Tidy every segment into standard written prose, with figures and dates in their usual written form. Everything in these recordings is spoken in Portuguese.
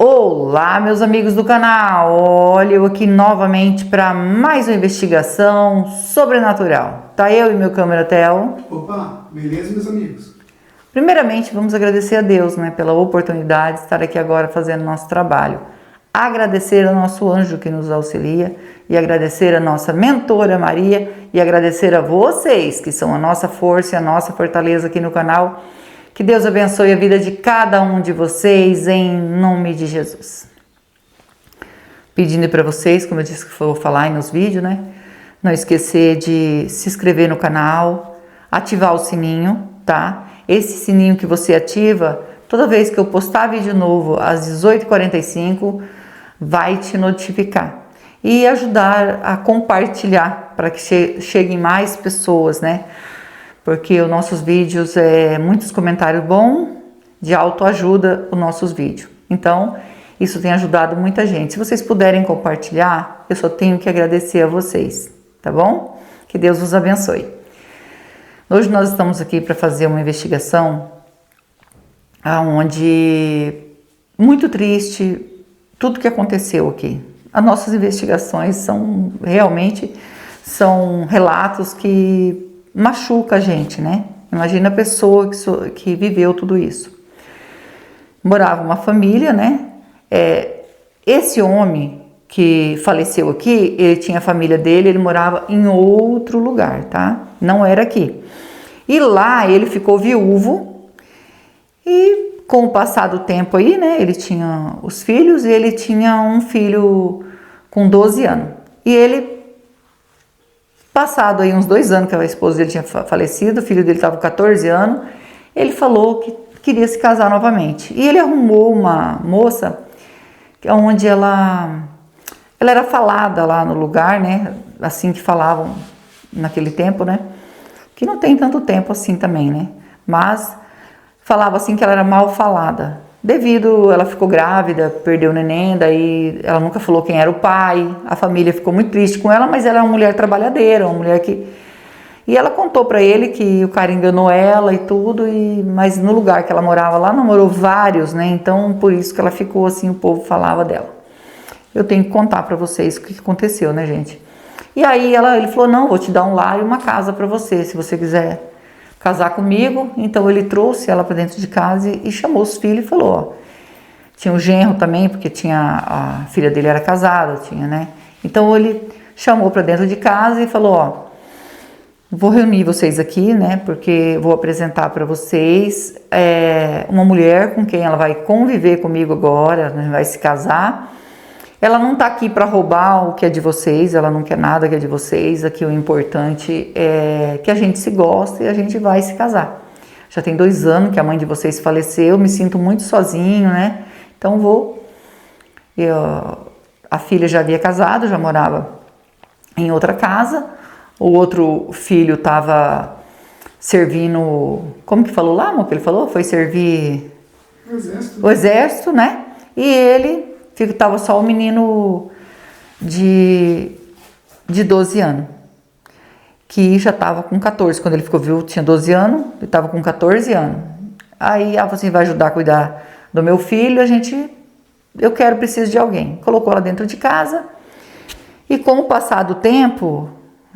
Olá, meus amigos do canal, olha eu aqui novamente para mais uma investigação sobrenatural. Tá eu e meu câmera Theo. Opa, beleza, meus amigos? Primeiramente, vamos agradecer a Deus, pela oportunidade de estar aqui agora fazendo nosso trabalho. Agradecer ao nosso anjo que nos auxilia e agradecer a nossa mentora Maria e agradecer a vocês que são a nossa força e a nossa fortaleza aqui no canal. Que Deus abençoe a vida de cada um de vocês, em nome de Jesus. Pedindo para vocês, como eu disse que vou falar aí nos vídeos, não esquecer de se inscrever no canal, ativar o sininho, tá? Esse sininho que você ativa, toda vez que eu postar vídeo novo às 18h45, vai te notificar. E ajudar a compartilhar para que cheguem mais pessoas, Porque os nossos vídeos muitos comentários bons, de autoajuda os nossos vídeos. Então, isso tem ajudado muita gente. Se vocês puderem compartilhar, eu só tenho que agradecer a vocês, tá bom? Que Deus vos abençoe. Hoje nós estamos aqui para fazer uma investigação onde, muito triste, tudo que aconteceu aqui. As nossas investigações são relatos que machuca a gente, Imagina a pessoa que viveu tudo isso. Morava uma família, Esse homem que faleceu aqui, ele tinha a família dele, ele morava em outro lugar, tá? Não era aqui. E lá ele ficou viúvo e com o passar do tempo aí, ele tinha os filhos e ele tinha um filho com 12 anos. E ele, passado aí uns 2 anos que a esposa dele tinha falecido, o filho dele estava com 14 anos, ele falou que queria se casar novamente. E ele arrumou uma moça, onde ela era falada lá no lugar, assim que falavam naquele tempo, que não tem tanto tempo assim também, mas falava assim que ela era mal falada. Ela ficou grávida, perdeu o neném, daí ela nunca falou quem era o pai, a família ficou muito triste com ela, mas ela é uma mulher trabalhadeira, uma mulher que... E ela contou pra ele que o cara enganou ela e tudo, mas no lugar que ela morava lá, namorou vários, então por isso que ela ficou assim, o povo falava dela. Eu tenho que contar pra vocês o que aconteceu, gente? E aí ele falou, não, vou te dar um lar e uma casa pra você, se você quiser casar comigo. Então ele trouxe ela para dentro de casa e chamou os filhos e falou, tinha o genro também, porque a filha dele era casada, Então ele chamou para dentro de casa e falou, vou reunir vocês aqui, porque vou apresentar para vocês uma mulher com quem ela vai conviver comigo agora, vai se casar. Ela não está aqui para roubar o que é de vocês, ela não quer nada que é de vocês. Aqui o importante é que a gente se gosta e a gente vai se casar. Já tem 2 anos que a mãe de vocês faleceu, me sinto muito sozinho, Então a filha já havia casado, já morava em outra casa. O outro filho estava servindo, como que falou lá, amor, que ele falou? Foi servir o exército, E ele... Estava só o menino de 12 anos, que já estava com 14. Quando ele ficou viúvo, tinha 12 anos, ele estava com 14 anos. Aí ela falou assim, vai ajudar a cuidar do meu filho, preciso de alguém. Colocou ela dentro de casa e com o passar do tempo,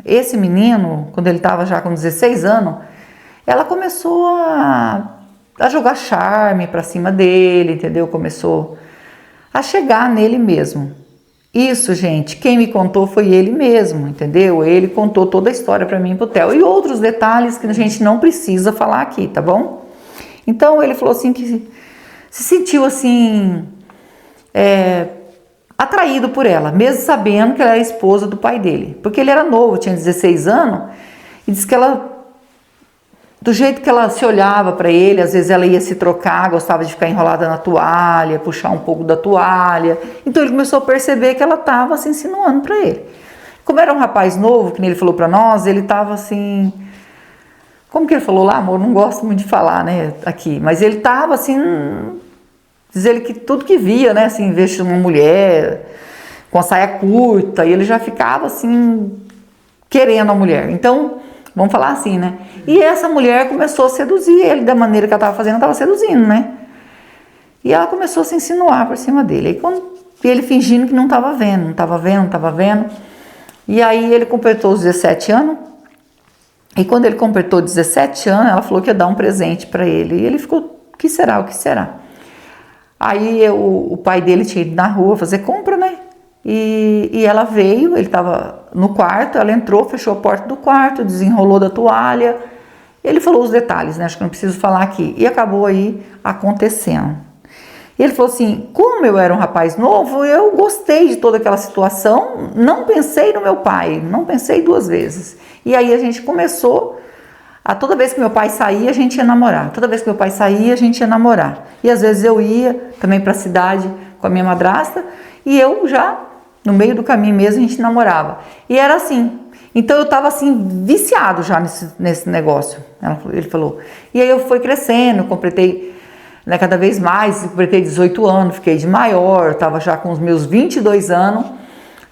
esse menino, quando ele estava já com 16 anos, ela começou a jogar charme para cima dele, entendeu? Começou a chegar nele mesmo. Isso, gente, quem me contou foi ele mesmo, entendeu? Ele contou toda a história para mim e pro Theo. E outros detalhes que a gente não precisa falar aqui, tá bom? Então ele falou assim que se sentiu assim, atraído por ela, mesmo sabendo que ela era a esposa do pai dele. Porque ele era novo, tinha 16 anos, e disse que do jeito que ela se olhava para ele, às vezes ela ia se trocar, gostava de ficar enrolada na toalha, puxar um pouco da toalha. Então ele começou a perceber que ela estava se insinuando para ele. Como era um rapaz novo, que nem ele falou para nós, ele estava assim... Como que ele falou lá, amor? Não gosto muito de falar, aqui. Mas ele estava assim... Diz ele que tudo que via, assim, veja uma mulher com a saia curta, e ele já ficava assim, querendo a mulher. Então... Vamos falar assim, E essa mulher começou a seduzir ele da maneira que ela estava fazendo, ela estava seduzindo, E ela começou a se insinuar por cima dele. Aí quando ele fingindo que não estava vendo. E aí ele completou os 17 anos. E quando ele completou 17 anos, ela falou que ia dar um presente para ele. E ele ficou, o que será? Aí o pai dele tinha ido na rua fazer compra, né? E ela veio, ele estava no quarto, ela entrou, fechou a porta do quarto, desenrolou da toalha. Ele falou os detalhes, né? Acho que não preciso falar aqui. E acabou aí acontecendo. E ele falou assim, como eu era um rapaz novo, eu gostei de toda aquela situação, não pensei no meu pai, não pensei 2 vezes. E aí a gente começou, toda vez que meu pai saía, a gente ia namorar. E às vezes eu ia também para a cidade com a minha madrasta, e eu já, no meio do caminho mesmo, a gente namorava. E era assim. Então eu estava assim, viciado já nesse negócio, ele falou. E aí eu fui crescendo, completei, né, cada vez mais, completei 18 anos, fiquei de maior, estava já com os meus 22 anos,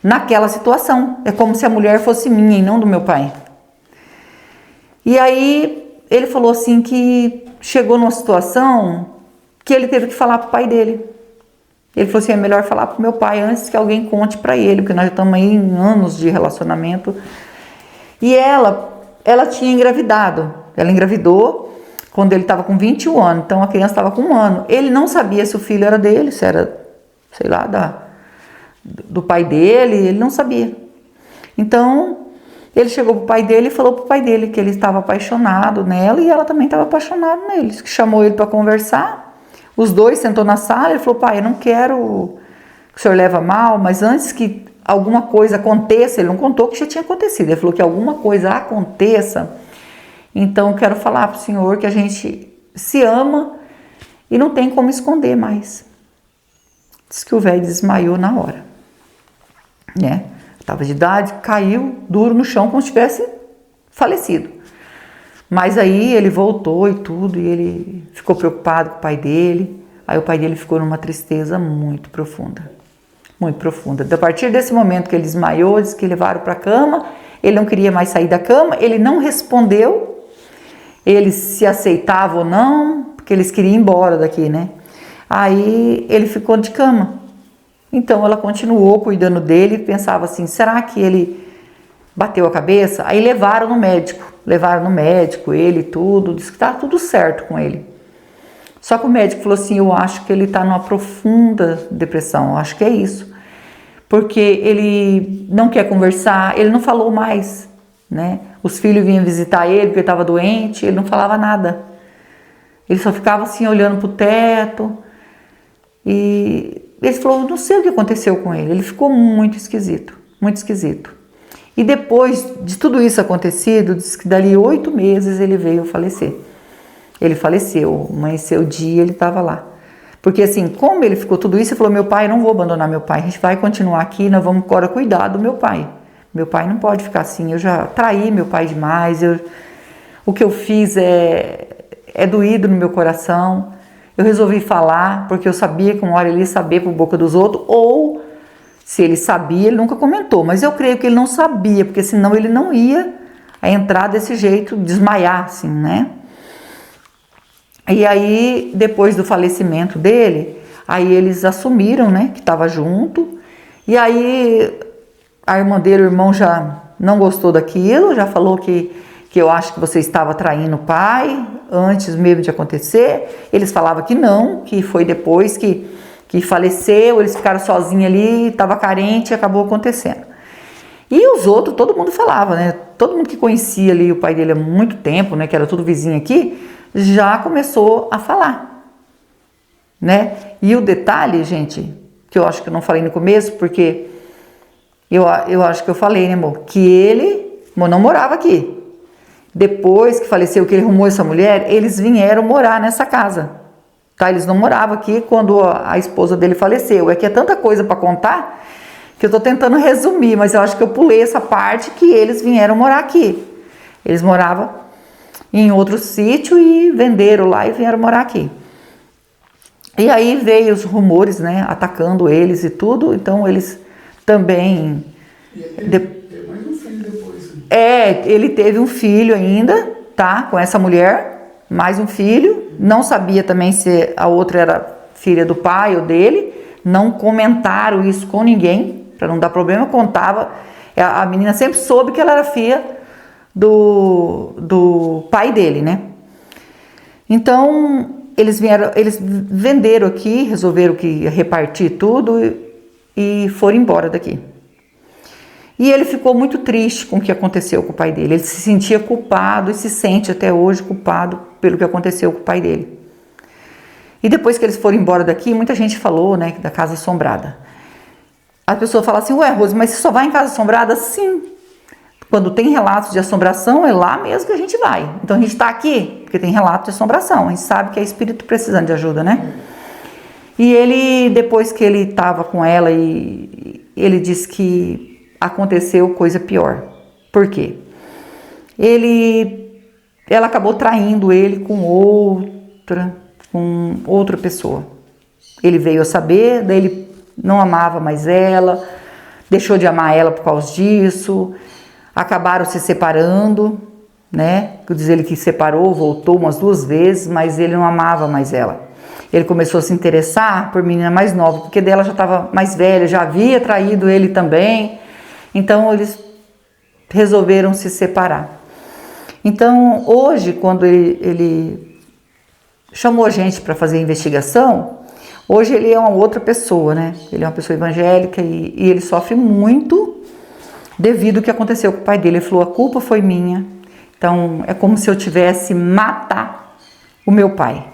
naquela situação. É como se a mulher fosse minha e não do meu pai. E aí ele falou assim que chegou numa situação que ele teve que falar pro pai dele. Ele falou assim, é melhor falar pro meu pai antes que alguém conte para ele, porque nós já estamos aí em anos de relacionamento. E ela tinha engravidado, ela engravidou quando ele estava com 21 anos, então a criança estava com 1 ano. Ele não sabia se o filho era dele, se era, sei lá, do pai dele, ele não sabia. Então, ele chegou pro pai dele e falou pro pai dele que ele estava apaixonado nela e ela também estava apaixonada nele. Chamou ele para conversar, os dois sentou na sala, ele falou, pai, eu não quero que o senhor leve a mal, mas antes que alguma coisa aconteça, ele não contou que já tinha acontecido, ele falou que alguma coisa aconteça, então eu quero falar para o senhor que a gente se ama e não tem como esconder mais. Diz que o velho desmaiou na hora, né? Estava de idade, caiu duro no chão como se tivesse falecido. Mas aí ele voltou e tudo, e ele ficou preocupado com o pai dele. Aí o pai dele ficou numa tristeza muito profunda. Muito profunda. A partir desse momento que ele desmaiou, disse que levaram para a cama, ele não queria mais sair da cama, ele não respondeu eles se aceitavam ou não, porque eles queriam ir embora daqui, né? Aí ele ficou de cama. Então ela continuou cuidando dele e pensava assim, será que ele bateu a cabeça? Aí levaram no médico, ele e tudo, disse que tá tudo certo com ele. Só que o médico falou assim, eu acho que ele está numa profunda depressão, eu acho que é isso. Porque ele não quer conversar, ele não falou mais, né? Os filhos vinham visitar ele porque ele estava doente, ele não falava nada. Ele só ficava assim olhando para o teto. E ele falou, não sei o que aconteceu com ele. Ele ficou muito esquisito, muito esquisito. E depois de tudo isso acontecido, diz que dali 8 meses ele veio a falecer. Ele faleceu, amanheceu o dia, ele estava lá. Porque assim, como ele ficou tudo isso, ele falou, meu pai, eu não vou abandonar meu pai, a gente vai continuar aqui, nós vamos agora cuidar do meu pai. Meu pai não pode ficar assim, eu já traí meu pai demais, o que eu fiz é doído no meu coração. Eu resolvi falar, porque eu sabia que uma hora ele ia saber por boca dos outros, ou se ele sabia, ele nunca comentou, mas eu creio que ele não sabia, porque senão ele não ia entrar desse jeito, desmaiar assim, né? E aí, depois do falecimento dele, aí eles assumiram, né, que estava junto, e aí a irmã dele, o irmão já não gostou daquilo, já falou que eu acho que você estava traindo o pai, antes mesmo de acontecer. Eles falavam que não, que foi depois que faleceu, eles ficaram sozinhos ali, estava carente e acabou acontecendo. E os outros, todo mundo falava, né, todo mundo que conhecia ali o pai dele há muito tempo, né, que era tudo vizinho aqui, já começou a falar, né? E o detalhe, gente, que eu acho que eu não falei no começo, porque eu acho que eu falei, né, amor? Que ele não morava aqui. Depois que faleceu, que ele arrumou essa mulher, eles vieram morar nessa casa, tá? Eles não moravam aqui quando a esposa dele faleceu. É que é tanta coisa para contar que eu tô tentando resumir, mas eu acho que eu pulei essa parte que eles vieram morar aqui. Eles moravam em outro sítio e venderam lá e vieram morar aqui. E aí veio os rumores, né, atacando eles e tudo, então eles também... E ele teve mais um filho depois. Ele teve um filho ainda, tá, com essa mulher, mais um filho, não sabia também se a outra era filha do pai ou dele, não comentaram isso com ninguém, para não dar problema, contava, a menina sempre soube que ela era filha do pai dele, né? Então, eles venderam aqui, resolveram que ia repartir tudo e foram embora daqui. E ele ficou muito triste com o que aconteceu com o pai dele. Ele se sentia culpado e se sente até hoje culpado pelo que aconteceu com o pai dele. E depois que eles foram embora daqui, muita gente falou, né, da casa assombrada. A pessoa fala assim, ué, Rose, mas você só vai em casa assombrada? Sim. Quando tem relatos de assombração, é lá mesmo que a gente vai. Então a gente está aqui porque tem relato de assombração. A gente sabe que é espírito precisando de ajuda, né? E ele, depois que ele estava com ela, ele disse que aconteceu coisa pior. Por quê? Ela acabou traindo ele com outra pessoa. Ele veio a saber, daí ele não amava mais ela, deixou de amar ela por causa disso, acabaram se separando, né? Diz ele que separou, voltou umas 2 vezes, mas ele não amava mais ela. Ele começou a se interessar por menina mais nova, porque dela já estava mais velha, já havia traído ele também. Então eles resolveram se separar. Então hoje, quando ele chamou a gente para fazer a investigação, hoje ele é uma outra pessoa, né? Ele é uma pessoa evangélica e ele sofre muito devido ao que aconteceu com o pai dele. Ele falou, a culpa foi minha. Então é como se eu tivesse matar o meu pai.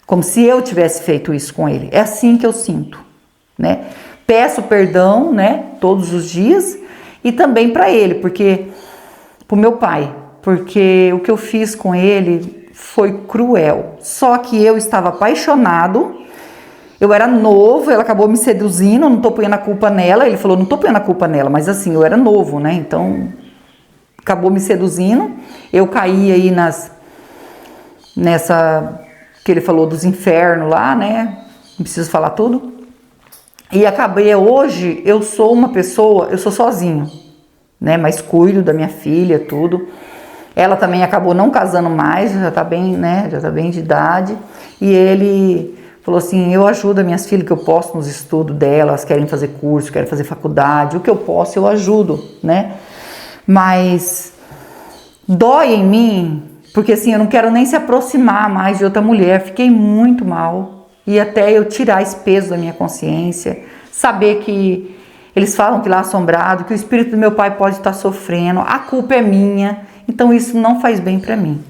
Como se eu tivesse feito isso com ele. É assim que eu sinto, né? Peço perdão, né? Todos os dias. E também para ele, porque pro meu pai, porque o que eu fiz com ele foi cruel. Só que eu estava apaixonado, eu era novo, ela acabou me seduzindo, não tô ponhando a culpa nela. Ele falou, não tô ponhando a culpa nela, mas assim, eu era novo, né? Então, acabou me seduzindo. Eu caí aí nessa que ele falou dos infernos lá, né? Não preciso falar tudo. E acabei, hoje eu sou uma pessoa, eu sou sozinho, né? Mas cuido da minha filha, tudo. Ela também acabou não casando mais, já tá bem, né? Já tá bem de idade. E ele falou assim, eu ajudo as minhas filhas que eu posso nos estudos delas, querem fazer curso, querem fazer faculdade, o que eu posso eu ajudo, né? Mas dói em mim, porque assim, eu não quero nem se aproximar mais de outra mulher, fiquei muito mal. E até eu tirar esse peso da minha consciência, saber que eles falam que lá assombrado, que o espírito do meu pai pode estar sofrendo, a culpa é minha, então isso não faz bem para mim.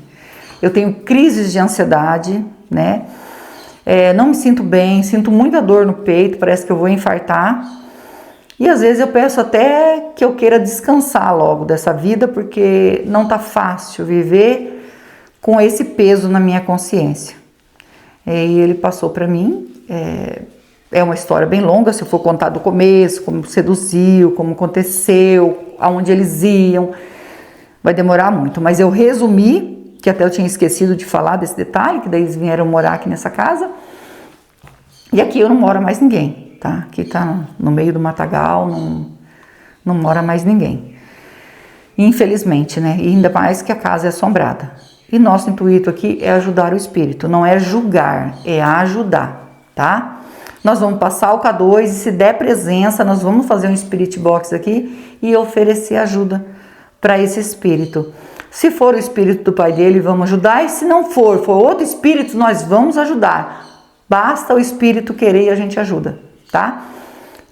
Eu tenho crises de ansiedade, né? Não me sinto bem, sinto muita dor no peito, parece que eu vou infartar. E às vezes eu peço até que eu queira descansar logo dessa vida, porque não tá fácil viver com esse peso na minha consciência. E ele passou para mim, é uma história bem longa, se eu for contar do começo, como seduziu, como aconteceu, aonde eles iam, vai demorar muito. Mas eu resumi, que até eu tinha esquecido de falar desse detalhe, que daí eles vieram morar aqui nessa casa, e aqui eu não mora mais ninguém, tá? Aqui tá no meio do matagal, não mora mais ninguém. Infelizmente, né? E ainda mais que a casa é assombrada. E nosso intuito aqui é ajudar o espírito, não é julgar, é ajudar, tá? Nós vamos passar o K2 e se der presença, nós vamos fazer um Spirit Box aqui e oferecer ajuda para esse espírito. Se for o espírito do pai dele, vamos ajudar, e se não for outro espírito, nós vamos ajudar. Basta o espírito querer e a gente ajuda, tá?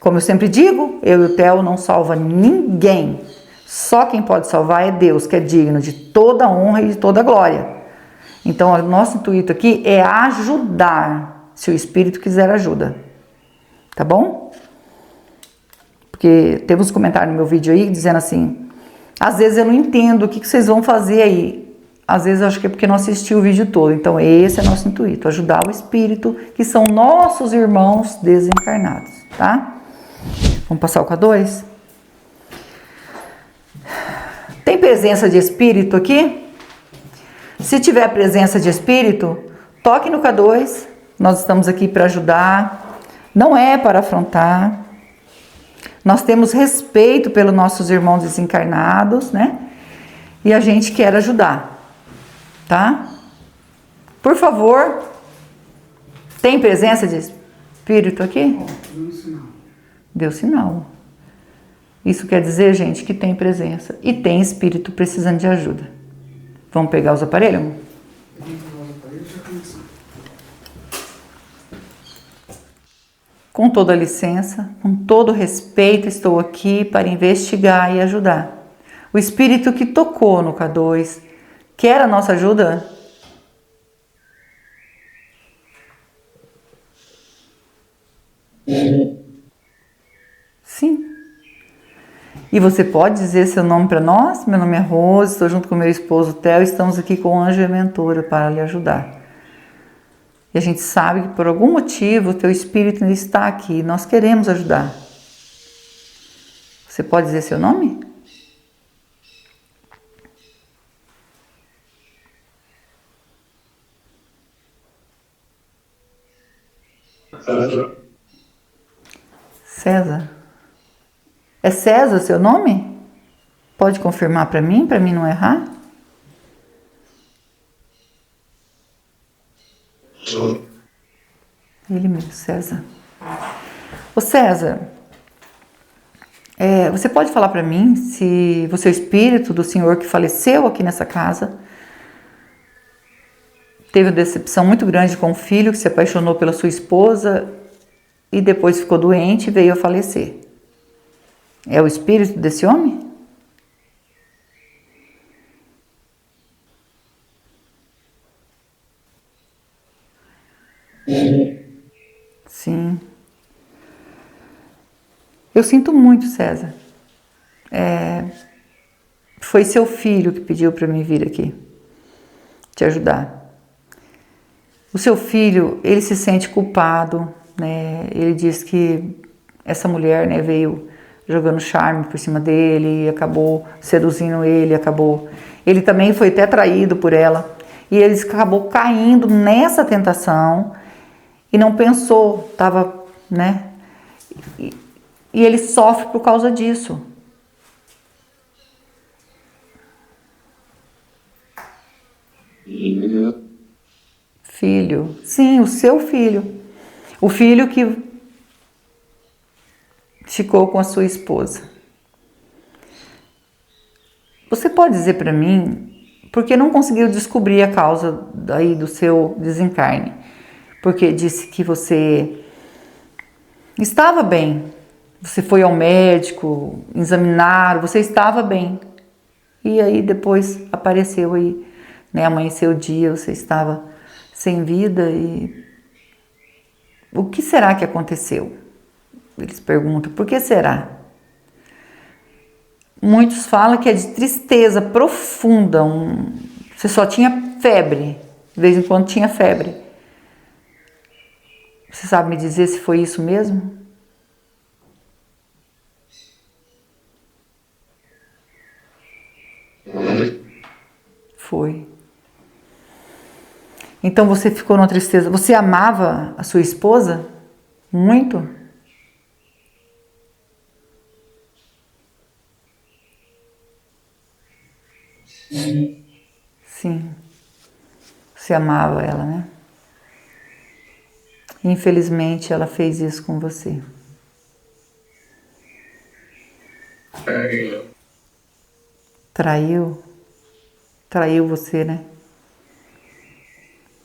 Como eu sempre digo, eu e o Theo não salva ninguém. Só quem pode salvar é Deus, que é digno de toda honra e de toda glória. Então, o nosso intuito aqui é ajudar, se o Espírito quiser ajuda. Tá bom? Porque teve uns comentários no meu vídeo aí dizendo assim, às vezes eu não entendo o que vocês vão fazer aí. Às vezes eu acho que é porque não assisti o vídeo todo. Então, esse é nosso intuito, ajudar o Espírito, que são nossos irmãos desencarnados, tá? Vamos passar o K2? Tem presença de espírito aqui? Se tiver presença de espírito, toque no K2. Nós estamos aqui para ajudar. Não é para afrontar. Nós temos respeito pelos nossos irmãos desencarnados, né? E a gente quer ajudar, tá? Por favor, tem presença de espírito aqui? Ó, deu um sinal. Deu sinal. Isso quer dizer, gente, que tem presença e tem espírito precisando de ajuda. Vamos pegar os aparelhos? Vamos pegar os aparelhos e já começar. Com toda licença, com todo respeito, estou aqui para investigar e ajudar. O espírito que tocou no K2 quer a nossa ajuda? Sim. E você pode dizer seu nome para nós? Meu nome é Rose, estou junto com meu esposo Theo, estamos aqui com o Anjo e a Mentora para lhe ajudar. E a gente sabe que por algum motivo o teu espírito ainda está aqui, nós queremos ajudar. Você pode dizer seu nome? César. É César seu nome? Pode confirmar para mim não errar? Ele mesmo, César. Ô César, você pode falar para mim se você é o espírito do senhor que faleceu aqui nessa casa, teve uma decepção muito grande com o filho, que se apaixonou pela sua esposa e depois ficou doente e veio a falecer. É o espírito desse homem? Sim. Eu sinto muito, César. Foi seu filho que pediu para mim vir aqui te ajudar. O seu filho, ele se sente culpado, né? Ele diz que essa mulher, né, veio jogando charme por cima dele, acabou seduzindo ele, Ele também foi até traído por ela e ele acabou caindo nessa tentação e não pensou, estava, né? E ele sofre por causa disso. Filho, sim, o seu filho. O filho que ficou com a sua esposa. Você pode dizer para mim por que não conseguiu descobrir a causa daí do seu desencarne? Porque disse que você estava bem. Você foi ao médico, examinaram, você estava bem. E aí depois apareceu aí, né, amanheceu o dia, você estava sem vida e o que será que aconteceu? Eles perguntam, por que será? Muitos falam que é de tristeza profunda, você só tinha febre, de vez em quando tinha febre. Você sabe me dizer se foi isso mesmo? Foi. Então você ficou numa tristeza. Você amava a sua esposa? Muito? Sim. Você amava ela, né? Infelizmente ela fez isso com você. Traiu? Traiu você, né?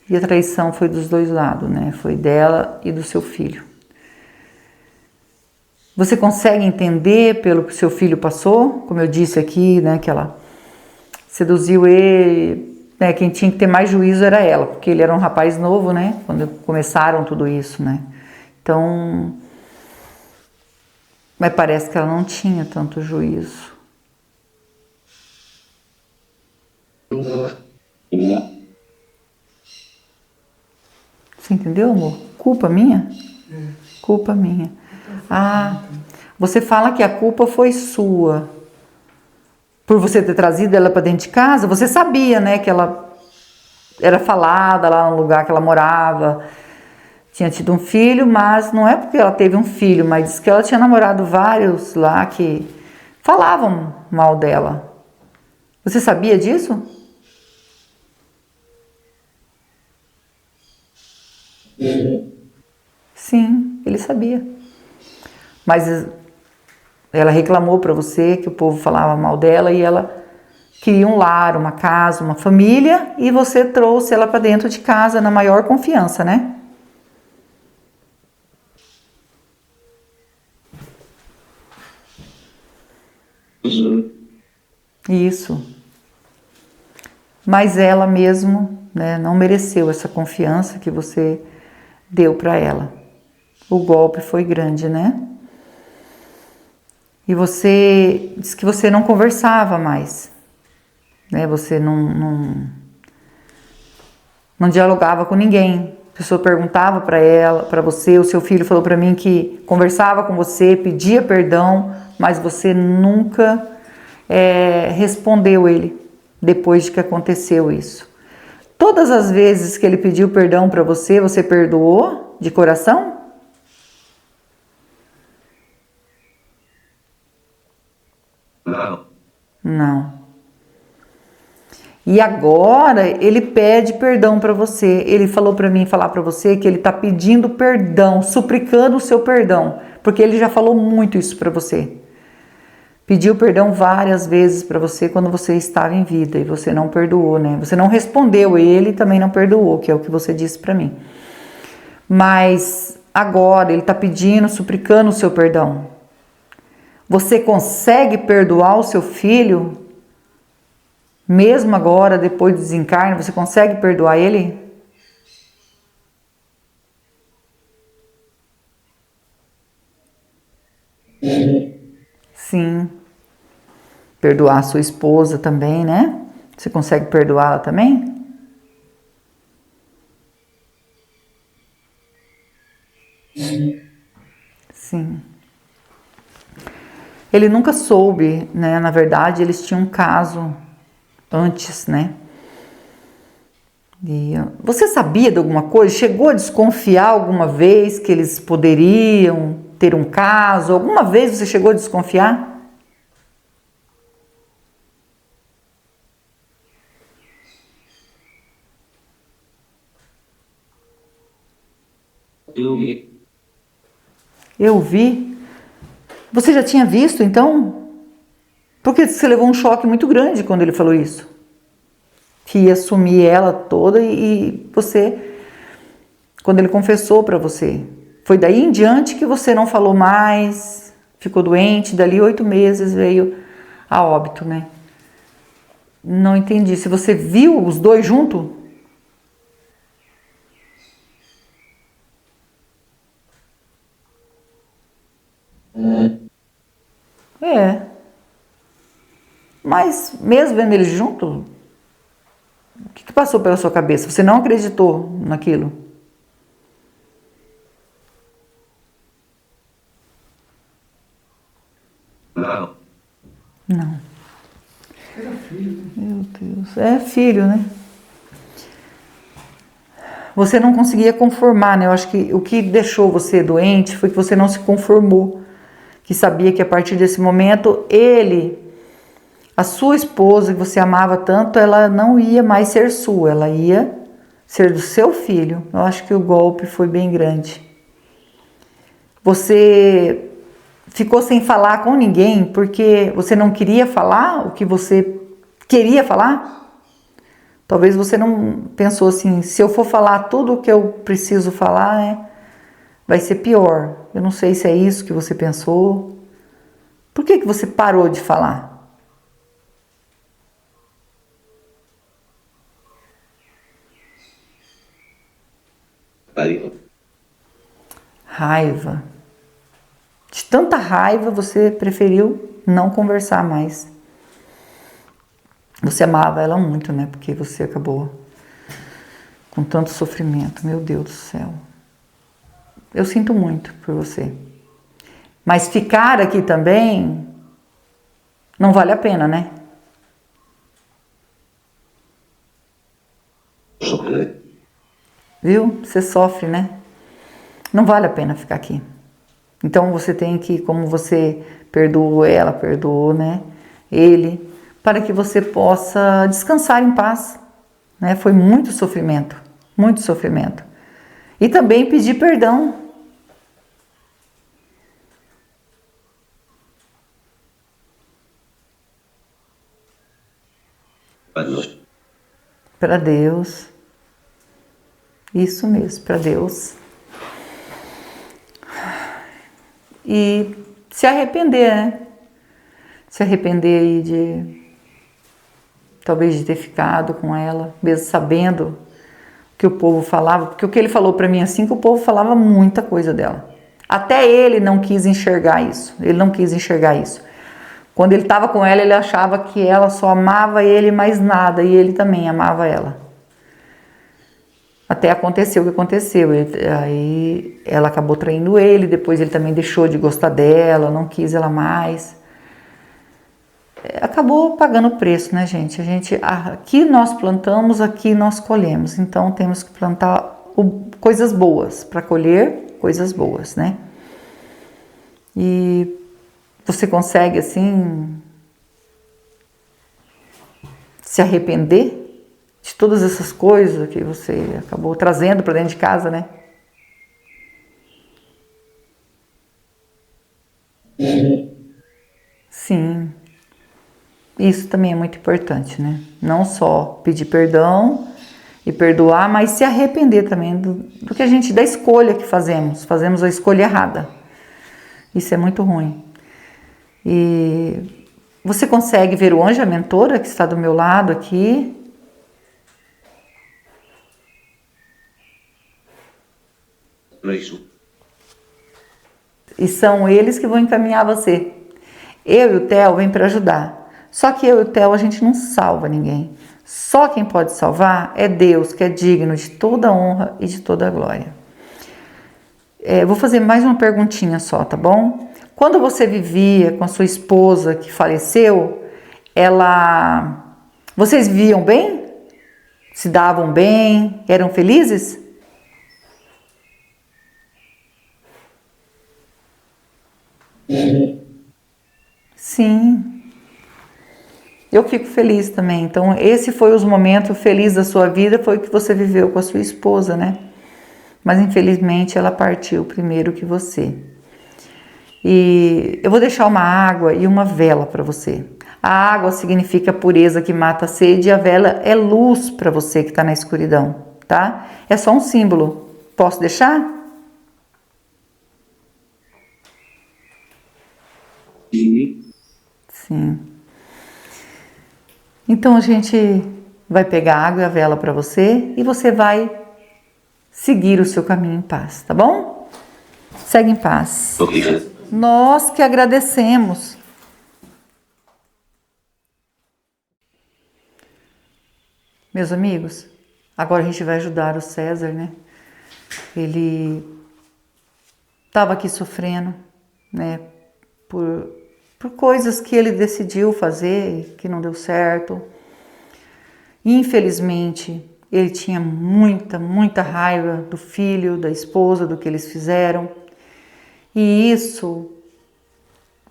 E a traição foi dos dois lados, né? Foi dela e do seu filho. Você consegue entender pelo que seu filho passou? Como eu disse aqui, né? Que ela seduziu ele, né? Quem tinha que ter mais juízo era ela, porque ele era um rapaz novo, né? Quando começaram tudo isso, né? Então, mas parece que ela não tinha tanto juízo. Você entendeu, amor? Culpa minha? Culpa minha. Ah, você fala que a culpa foi sua. Por você ter trazido ela para dentro de casa, você sabia, né, que ela era falada lá no lugar que ela morava, tinha tido um filho, mas não é porque ela teve um filho, mas diz que ela tinha namorado vários lá que falavam mal dela. Você sabia disso? Sim. Sim, ele sabia. Mas ela reclamou para você que o povo falava mal dela e ela queria um lar, uma casa, uma família, e você trouxe ela para dentro de casa na maior confiança, né? Isso. Mas ela mesmo, né, não mereceu essa confiança que você deu para ela. O golpe foi grande, né? E você disse que você não conversava mais, né? Você não dialogava com ninguém. A pessoa perguntava para ela, para você, o seu filho falou para mim que conversava com você, pedia perdão, mas você nunca respondeu ele depois de que aconteceu isso. Todas as vezes que ele pediu perdão para você, você perdoou de coração? Não. Não. E agora ele pede perdão para você. Ele falou para mim falar para você que ele está pedindo perdão, suplicando o seu perdão, porque ele já falou muito isso para você. Pediu perdão várias vezes para você quando você estava em vida e você não perdoou, né? Você não respondeu ele e também não perdoou, que é o que você disse para mim. Mas agora ele está pedindo, suplicando o seu perdão. Você consegue perdoar o seu filho? Mesmo agora, depois do desencarne, você consegue perdoar ele? Sim. Perdoar a sua esposa também, né? Você consegue perdoá-la também? Sim. Ele nunca soube, né? Na verdade, eles tinham um caso antes, né? E você sabia de alguma coisa? Chegou a desconfiar alguma vez que eles poderiam ter um caso? Alguma vez você chegou a desconfiar? Eu vi. Eu vi. Você já tinha visto, então? Porque você levou um choque muito grande quando ele falou isso. Que ia sumir ela toda e você, quando ele confessou para você. Foi daí em diante que você não falou mais, ficou doente, dali 8 meses veio a óbito, né? Não entendi. Se você viu os dois juntos? É. Mas mesmo vendo eles juntos, o que passou pela sua cabeça? Você não acreditou naquilo? Não. Não. Era filho, né? Meu Deus. É filho, né? Você não conseguia conformar, né? Eu acho que o que deixou você doente foi que você não se conformou. Que sabia que a partir desse momento, a sua esposa, que você amava tanto, ela não ia mais ser sua, ela ia ser do seu filho. Eu acho que o golpe foi bem grande. Você ficou sem falar com ninguém porque você não queria falar o que você queria falar? Talvez você não pensou assim, se eu for falar tudo o que eu preciso falar, né, vai ser pior. Eu não sei se é isso que você pensou. Por que você parou de falar? Pariu. Raiva. De tanta raiva, você preferiu não conversar mais. Você amava ela muito, né? Porque você acabou com tanto sofrimento. Meu Deus do céu. Eu sinto muito por você. Mas ficar aqui também não vale a pena, né? Viu? Você sofre, né? Não vale a pena ficar aqui. Então você tem que, como você perdoou ela, perdoou, né? Ele, para que você possa descansar em paz, né? Foi muito sofrimento, muito sofrimento. E também pedir perdão. para nós. Para Deus. Isso mesmo, para Deus. E se arrepender, né? Se arrepender aí de talvez de ter ficado com ela, mesmo sabendo que o povo falava, porque o que ele falou para mim assim, que o povo falava muita coisa dela. Até ele não quis enxergar isso. Ele não quis enxergar isso. Quando ele estava com ela, ele achava que ela só amava ele mais nada, e ele também amava ela. Até aconteceu o que aconteceu. Aí ela acabou traindo ele, depois ele também deixou de gostar dela, não quis ela mais. Acabou pagando o preço, né, gente? Aqui nós plantamos, aqui nós colhemos. Então temos que plantar coisas boas para colher coisas boas, né? E você consegue assim se arrepender de todas essas coisas que você acabou trazendo para dentro de casa, né? Sim. Isso também é muito importante, né? Não só pedir perdão e perdoar, mas se arrepender também do que da escolha que fazemos. Fazemos a escolha errada. Isso é muito ruim. E você consegue ver o anjo, a mentora que está do meu lado aqui? Isso. E são eles que vão encaminhar você. Eu e o Theo vêm para ajudar. Só que eu e o Theo, a gente não salva ninguém. Só quem pode salvar é Deus, que é digno de toda honra e de toda glória. Vou fazer mais uma perguntinha só, tá bom? Quando você vivia com a sua esposa que faleceu, vocês viviam bem? Se davam bem? Eram felizes? Sim. Eu fico feliz também. Então, esse foi os momentos felizes da sua vida, foi o que você viveu com a sua esposa, né? Mas, infelizmente, ela partiu primeiro que você. E eu vou deixar uma água e uma vela para você. A água significa pureza que mata a sede e a vela é luz para você que está na escuridão, tá? É só um símbolo. Posso deixar? Sim. Então a gente vai pegar a água e a vela para você e você vai seguir o seu caminho em paz, tá bom? Segue em paz. Obrigado. Nós que agradecemos. Meus amigos, agora a gente vai ajudar o César, né? Ele estava aqui sofrendo, né? Por coisas que ele decidiu fazer e que não deu certo. Infelizmente, ele tinha muita raiva do filho, da esposa, do que eles fizeram. E isso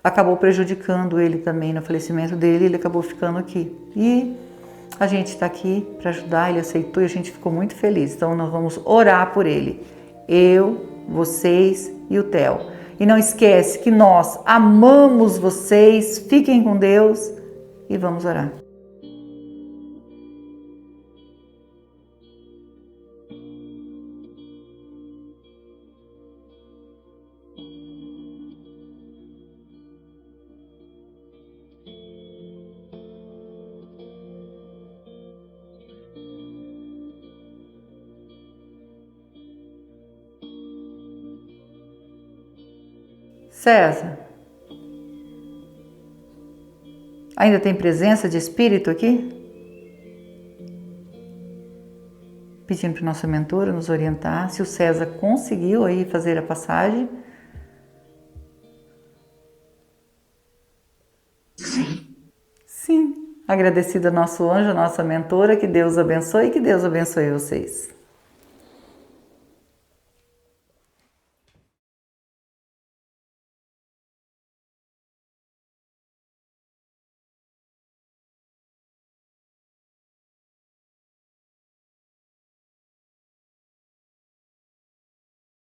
acabou prejudicando ele também no falecimento dele, ele acabou ficando aqui. E a gente está aqui para ajudar, ele aceitou e a gente ficou muito feliz. Então nós vamos orar por ele. Eu, vocês e o Theo. E não esquece que nós amamos vocês, fiquem com Deus e vamos orar. César, ainda tem presença de espírito aqui? Pedindo para nossa mentora nos orientar se o César conseguiu aí fazer a passagem. Sim. Agradecida ao nosso anjo, a nossa mentora, que Deus abençoe e que Deus abençoe vocês.